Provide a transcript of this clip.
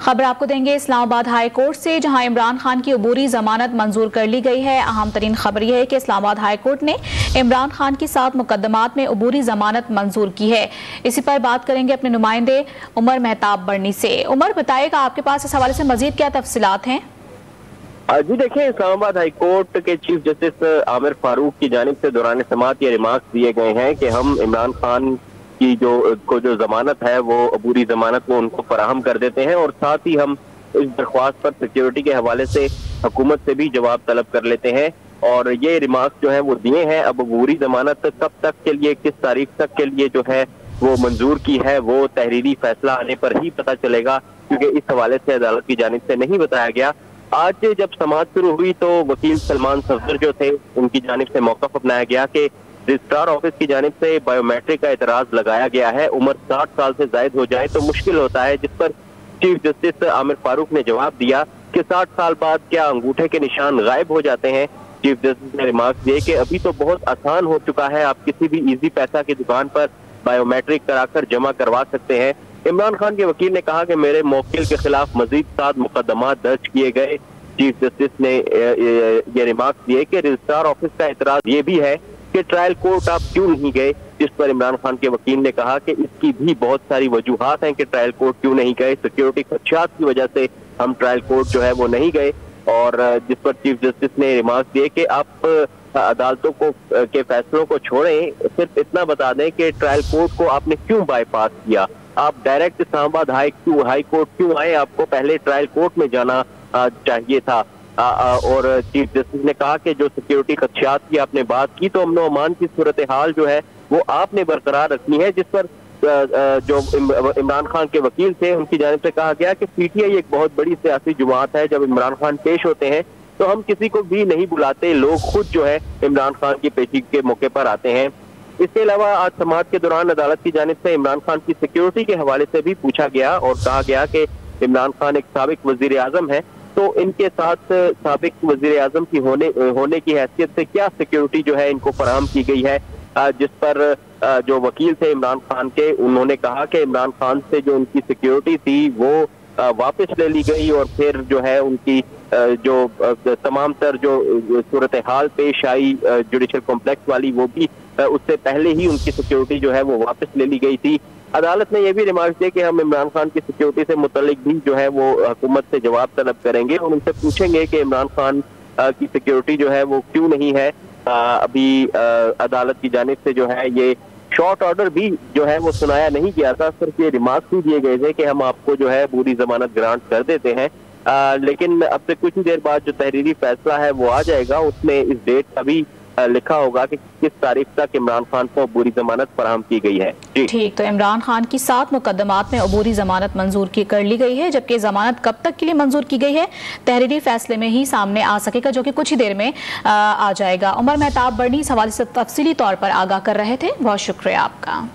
खबर आपको देंगे इस्लामाबाद हाई कोर्ट से, जहां इमरान खान की अबूरी जमानत मंजूर कर ली गई है। अहम तरीन खबर यह है कि इस्लामाबाद हाई कोर्ट ने इमरान खान की 7 मुकदमात में अबूरी जमानत मंजूर की है। इसी पर बात करेंगे अपने नुमाइंदे उमर मेहताब बरनी से। उमर, बताइएगा आपके पास इस हवाले से मजीद क्या तफसीलात हैं? जी देखिए, इस्लामाबाद हाई कोर्ट के चीफ जस्टिस आमिर फारूक की जानिब से दौरान समाअत ये रिमार्क्स दिए गए हैं कि हम इमरान खान की जो जमानत है वो अबूरी जमानत वो उनको फराहम कर देते हैं और साथ ही हम इस दरख्वास्त पर सिक्योरिटी के हवाले से हुकूमत से भी जवाब तलब कर लेते हैं। और ये रिमार्क्स जो है वो दिए हैं। अब अबूरी जमानत कब तक के लिए, किस तारीख तक के लिए जो है वो मंजूर की है, वो तहरीरी फैसला आने पर ही पता चलेगा, क्योंकि इस हवाले से अदालत की जानिब से नहीं बताया गया। आज जब समाअत शुरू हुई तो वकील सलमान सफदर जो थे उनकी जानिब से मौक़िफ़ अपनाया गया कि रजिस्ट्रार ऑफिस की जानिब से बायोमेट्रिक का एतराज लगाया गया है। उम्र 60 साल से जायद हो जाए तो मुश्किल होता है, जिस पर चीफ जस्टिस आमिर फारूक ने जवाब दिया कि 60 साल बाद क्या अंगूठे के निशान गायब हो जाते हैं। चीफ जस्टिस ने रिमार्क दिए कि अभी तो बहुत आसान हो चुका है, आप किसी भी इजी पैसा की दुकान पर बायोमेट्रिक कराकर जमा करवा सकते हैं। इमरान खान के वकील ने कहा कि मेरे मौकिल के खिलाफ मजीद 7 मुकदमात दर्ज किए गए। चीफ जस्टिस ने ये रिमार्क दिए कि रजिस्ट्रार ऑफिस का एतराज ये भी है कि ट्रायल कोर्ट आप क्यों नहीं गए, जिस पर इमरान खान के वकील ने कहा कि इसकी भी बहुत सारी वजूहात हैं कि ट्रायल कोर्ट क्यों नहीं गए। सिक्योरिटी खदशात की वजह से हम ट्रायल कोर्ट जो है वो नहीं गए। और जिस पर चीफ जस्टिस ने रिमार्क दिए कि आप अदालतों को के फैसलों को छोड़ें, सिर्फ इतना बता दें कि ट्रायल कोर्ट को आपने क्यों बाईपास किया, आप डायरेक्ट इस्लामाबाद हाई कोर्ट क्यों आए, आपको पहले ट्रायल कोर्ट में जाना चाहिए था। और चीफ जस्टिस ने कहा कि जो सिक्योरिटी खदशात की आपने बात की तो अमन अमान की सूरत हाल जो है वो आपने बरकरार रखनी है। जिस पर जो इमरान खान के वकील थे उनकी जानिब से कहा गया कि पीटीआई एक बहुत बड़ी सियासी जमात है, जब इमरान खान पेश होते हैं तो हम किसी को भी नहीं बुलाते, लोग खुद जो है इमरान खान की पेशी के मौके पर आते हैं। इसके अलावा आज समाअत के दौरान अदालत की जानिब से इमरान खान की सिक्योरिटी के हवाले से भी पूछा गया और कहा गया कि इमरान खान एक साबिक वजीर आजम है, तो इनके साथ साबिक वजीर आजम की होने की हैसियत से क्या सिक्योरिटी जो है इनको फराहम की गई है। जिस पर जो वकील थे इमरान खान के, उन्होंने कहा कि इमरान खान से जो उनकी सिक्योरिटी थी वो वापस ले ली गई और फिर जो है उनकी जो तमाम तर जो सूरत हाल पेश आई जुडिशल कॉम्प्लेक्स वाली, वो भी उससे पहले ही उनकी सिक्योरिटी जो है वो वापस ले ली गई थी। अदालत ने यह भी रिमार्क दिया कि हम इमरान खान की सिक्योरिटी से मुतल्लिक भी जो है वो हुकूमत से जवाब तलब करेंगे और उनसे पूछेंगे कि इमरान खान की सिक्योरिटी जो है वो क्यों नहीं है। अभी अदालत की जानिब से जो है ये शॉर्ट ऑर्डर भी जो है वो सुनाया नहीं गया था, सिर्फ ये रिमार्क्स ही दिए गए थे कि हम आपको जो है पूरी जमानत ग्रांट कर देते हैं। लेकिन अब से कुछ ही देर बाद जो तहरीरी फैसला है वो आ जाएगा, उसमें इस डेट का भी लिखा होगा कि किस तारीख तक इमरान खान को अबूरी जमानत फराहम की गई है। ठीक, तो इमरान खान की 7 मुकदमात में अबूरी जमानत मंजूर कर ली गई है, जबकि जमानत कब तक के लिए मंजूर की गई है तहरीरी फैसले में ही सामने आ सकेगा, जो कि कुछ ही देर में आ जाएगा। उमर मेहताब बरनी इस हवाले से तफसीली तौर पर आगाह कर रहे थे, बहुत शुक्रिया आपका।